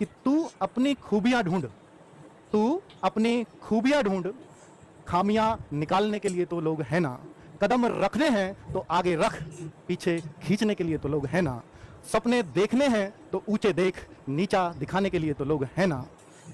कि तू अपनी खूबियां ढूंढ, तू अपनी खूबियां ढूंढ, खामियां निकालने के लिए तो लोग हैं ना, कदम रखने हैं तो आगे रख, पीछे खींचने के लिए तो लोग हैं ना, सपने देखने हैं तो ऊंचे देख, नीचा दिखाने के लिए तो लोग हैं ना,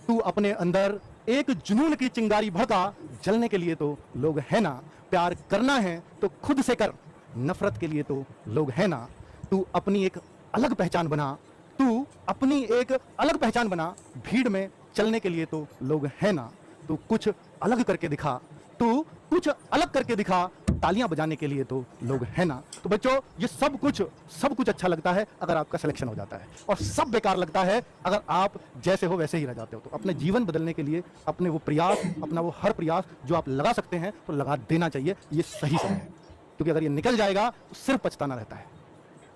तू अपने अंदर एक जुनून की चिंगारी भड़का, जलने के लिए तो लोग हैं ना, प्यार करना है तो खुद से कर, नफरत के लिए तो लोग हैं ना, तू अपनी एक अलग पहचान बना, तू अपनी एक अलग पहचान बना, भीड़ में चलने के लिए तो लोग हैं ना, तू कुछ अलग करके दिखा, तू कुछ अलग करके दिखा, तालियां बजाने के लिए तो लोग हैं ना। तो बच्चों, ये सब कुछ अच्छा लगता है अगर आपका सिलेक्शन हो जाता है, और सब बेकार लगता है अगर आप जैसे हो वैसे ही रह जाते हो। तो अपने जीवन बदलने के लिए अपने वो प्रयास, अपना वो हर प्रयास जो आप लगा सकते हैं तो लगा देना चाहिए। ये सही समय है, क्योंकि अगर ये निकल जाएगा तो सिर्फ पछताना रहता है।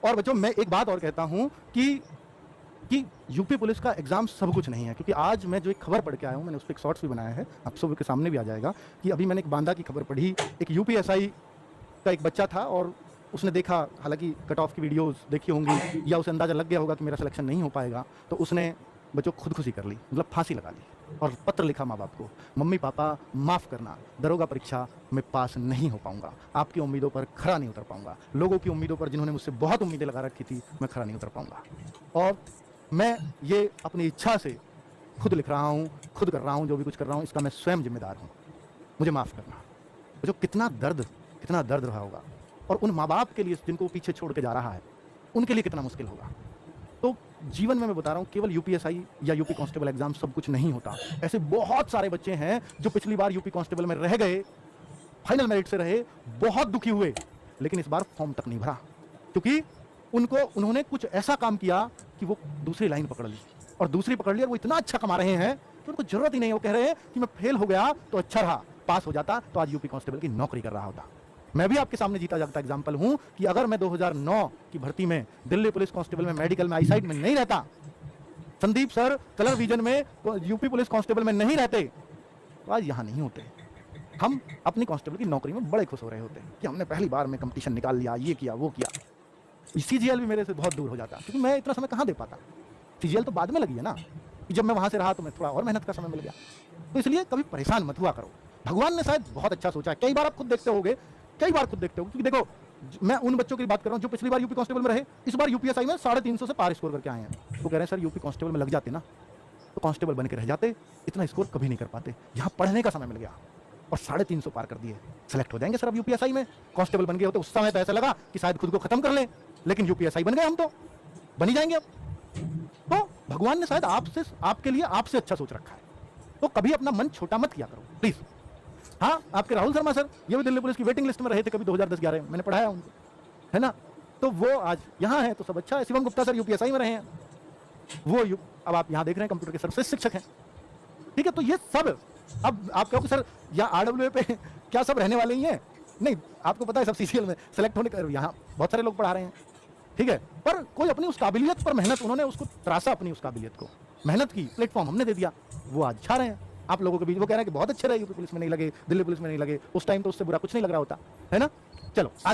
और बच्चों, मैं एक बात और कहता हूं कि यूपी पुलिस का एग्जाम सब कुछ नहीं है, क्योंकि आज मैं जो एक खबर पढ़ के आया हूं, मैंने उस पर एक शॉर्ट्स भी बनाया है, आप सब के सामने भी आ जाएगा, कि अभी मैंने एक बांदा की खबर पढ़ी। एक यूपीएसआई का एक बच्चा था और उसने देखा, हालांकि कट ऑफ की वीडियोस देखी होंगी या उसे अंदाजा लग गया होगा कि मेरा सिलेक्शन नहीं हो पाएगा, तो उसने बच्चों खुदकुशी कर ली, मतलब फांसी लगा ली, और पत्र लिखा माँ बाप को, मम्मी पापा माफ़ करना, दरोगा परीक्षा में पास नहीं हो पाऊंगा, आपकी उम्मीदों पर खरा नहीं उतर पाऊंगा, लोगों की उम्मीदों पर जिन्होंने मुझसे बहुत उम्मीदें लगा रखी थी, मैं खरा नहीं उतर पाऊंगा, और मैं ये अपनी इच्छा से खुद लिख रहा हूँ, खुद कर रहा हूँ, जो भी कुछ कर रहा हूँ इसका मैं स्वयं जिम्मेदार हूँ, मुझे माफ़ करना। जो कितना दर्द रहा होगा, और उन माँ बाप के लिए जिनको पीछे छोड़ के जा रहा है, उनके लिए कितना मुश्किल होगा। तो जीवन में मैं बता रहा हूँ, केवल यूपीएसआई या यूपी कांस्टेबल एग्जाम सब कुछ नहीं होता। ऐसे बहुत सारे बच्चे हैं जो पिछली बार यूपी कांस्टेबल में रह गए, फाइनल मेरिट से रहे, बहुत दुखी हुए, लेकिन इस बार फॉर्म तक नहीं भरा, क्योंकि उन्होंने कुछ ऐसा काम किया कि वो दूसरी लाइन पकड़ ली, और दूसरी पकड़ ली, और वो इतना अच्छा कमा रहे हैं कि उनको जरूरत ही नहीं। वो कह रहे हैं कि मैं फेल हो गया तो अच्छा रहा, पास हो जाता तो आज यूपी कांस्टेबल की नौकरी कर रहा होता। मैं भी आपके सामने जीता जागता एग्जाम्पल हूं कि अगर मैं 2009 की भर्ती में दिल्ली पुलिस कांस्टेबल में, मेडिकल में, आईसाइट में नहीं रहता, संदीप सर कलर विजन में यूपी पुलिस कांस्टेबल में नहीं रहते, तो आज यहां नहीं होते। हम अपनी कांस्टेबल की नौकरी में बड़े खुश हो रहे होते कि हमने पहली बार में कंपटीशन निकाल लिया, ये किया वो किया। सीजीएल भी मेरे से बहुत दूर हो जाता, क्योंकि मैं इतना समय कहां दे पाता। सीजीएल तो बाद में लगी है ना, कि जब मैं वहां से रहा तो मैं थोड़ा और मेहनत का समय मिल गया। तो इसलिए कभी परेशान मत हुआ करो, भगवान ने शायद बहुत अच्छा सोचा है। कई बार आप खुद देखते होगे, क्योंकि देखो, मैं उन बच्चों की बात कर रहा हूं जो पिछली बार यूपी कांस्टेबल में रहे, इस बार यूपीएसआई में 350 से पार स्कोर करके आए हैं। वो कह रहे हैं सर यूपी कांस्टेबल में लग जाते ना तो कांस्टेबल बन के रह जाते, इतना स्कोर कभी नहीं कर पाते, यहाँ पढ़ने का समय मिल गया और 350 पार कर दिए, सेलेक्ट हो जाएंगे सर अब यूपीएसआई में। कांस्टेबल बन गए होते उस समय तो ऐसा लगा कि शायद खुद को खत्म कर लें, लेकिन यूपीएसआई बन गए, हम तो बन ही जाएंगे अब। तो भगवान ने शायद आपके लिए आपसे अच्छा सोच रखा है, तो कभी अपना मन छोटा मत किया करो प्लीज। हाँ, आपके राहुल शर्मा सर, ये भी दिल्ली पुलिस की वेटिंग लिस्ट में रहे थे कभी 2010-11 में, मैंने पढ़ाया उनको, है ना, तो वो आज यहाँ है तो सब अच्छा है। शिवम गुप्ता सर यूपीएसआई में रहे हैं, वो अब आप यहाँ देख रहे हैं कंप्यूटर के सर्विस शिक्षक हैं, ठीक है। तो ये सब, अब आप कहोगे सर यहाँ आरडब्ल्यूए पे क्या सब रहने वाले ही हैं? नहीं, आपको पता है सब सीसीएल में सेलेक्ट होने का यहाँ बहुत सारे लोग पढ़ा रहे हैं, ठीक है, पर कोई अपनी उस काबिलियत पर मेहनत, उन्होंने उसको तराशा, अपनी उस काबिलियत को, मेहनत की, प्लेटफॉर्म हमने दे दिया, वो आज छा रहे हैं आप लोगों के बीच। वो कह रहे हैं कि बहुत अच्छे रहे, यूपी पुलिस में नहीं लगे, दिल्ली पुलिस में नहीं लगे, उस टाइम तो उससे बुरा कुछ नहीं लग रहा होता, है ना। चलो आगे।